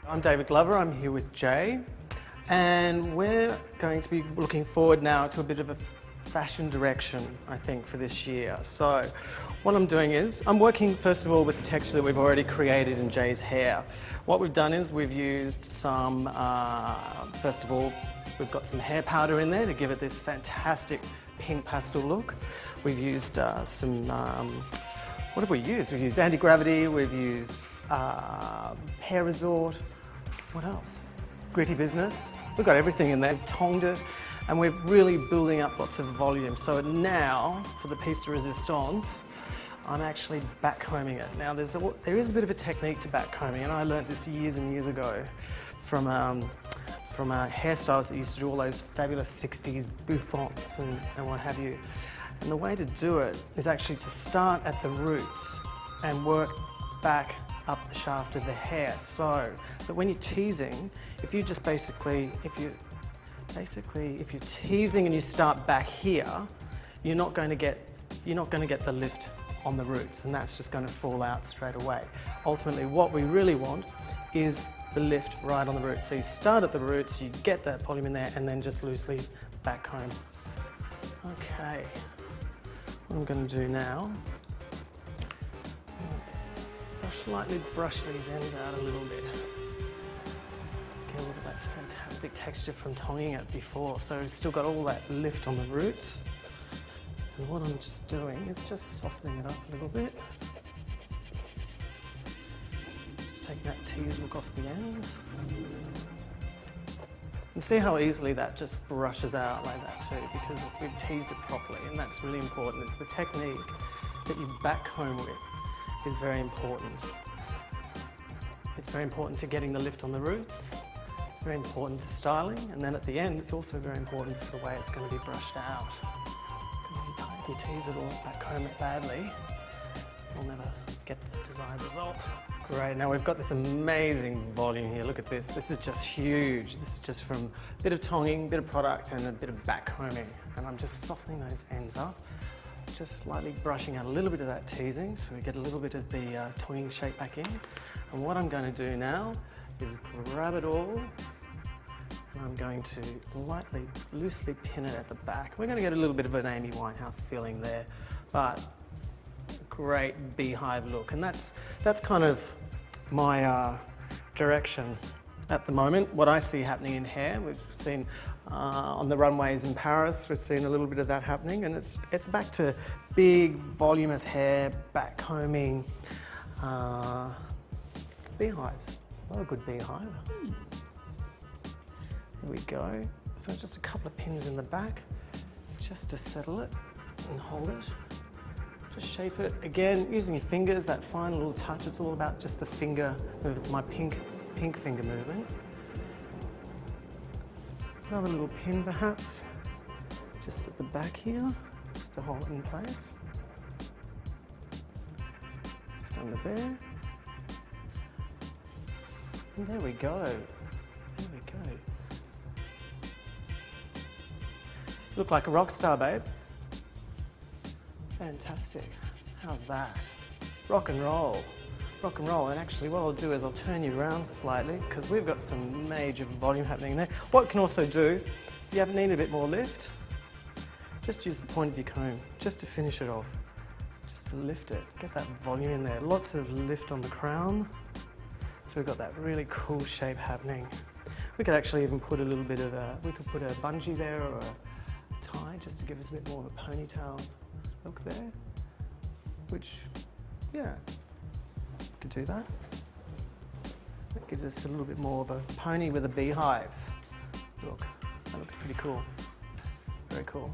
I'm David Glover, I'm here with Jay, and we're going to be looking forward now to a bit of a fashion direction, I think, for this year. So what I'm doing is, I'm working first of all with the texture that we've already created in Jay's hair. What we've done is we've used some, first of all, we've got some hair powder in there to give it this fantastic pink pastel look. We've used some, what have we used? We've used anti-gravity, we've used hair resort. What else? Gritty business. We've got everything in there. We've tongued it, and we're really building up lots of volume. So now, for the piece de resistance, I'm actually backcombing it. Now, there is a bit of a technique to backcombing, and I learnt this years and years ago from hairstylists that used to do all those fabulous 60s bouffants and what have you. And the way to do it is actually to start at the roots and work back up the shaft of the hair, so that when you're teasing, if you're teasing and you start back here, you're not going to get the lift on the roots, and that's just going to fall out straight away. Ultimately, what we really want is the lift right on the roots. So you start at the roots, you get that volume in there, and then just loosely backcomb. Okay, what I'm going to do now, lightly brush these ends out a little bit. Get a look at that fantastic texture from tonguing it before. So we've still got all that lift on the roots. And what I'm just doing is just softening it up a little bit. Just taking that tease look off the ends. And see how easily that just brushes out like that too, because we've teased it properly, and that's really important. It's the technique that you backcomb with is very important. It's very important to getting the lift on the roots. It's very important to styling, and then at the end, it's also very important for the way it's going to be brushed out. Because if you tease it or backcomb it badly, you'll never get the desired result. Great, now we've got this amazing volume here. Look at this. This is just huge. This is just from a bit of tonguing, a bit of product, and a bit of backcombing. And I'm just softening those ends up. Just slightly brushing out a little bit of that teasing so we get a little bit of the tonguing shape back in. And what I'm going to do now is grab it all, and I'm going to lightly, loosely pin it at the back. We're going to get a little bit of an Amy Winehouse feeling there, but great beehive look. And that's kind of my direction at the moment. What I see happening in hair, we've seen on the runways in Paris, we've seen a little bit of that happening, and it's back to big, voluminous hair, backcombing, beehives. What a good beehive. Here we go. So just a couple of pins in the back, just to settle it and hold it. Just shape it, again, using your fingers, that fine little touch. It's all about just the finger movement, my pink finger movement. Another little pin perhaps, just at the back here, just to hold it in place. Just under there. And there we go. There we go. Look like a rock star, babe. Fantastic. How's that? Rock and roll. Rock and roll. And actually what I'll do is I'll turn you around slightly, because we've got some major volume happening there. What you can also do, if you need a bit more lift, just use the point of your comb just to finish it off. Just to lift it. Get that volume in there. Lots of lift on the crown. So we've got that really cool shape happening. We could actually even put a little bit of we could put a bungee there or a tie just to give us a bit more of a ponytail look there, which, yeah, could do that. That gives us a little bit more of a pony with a beehive look. That looks pretty cool. Very cool.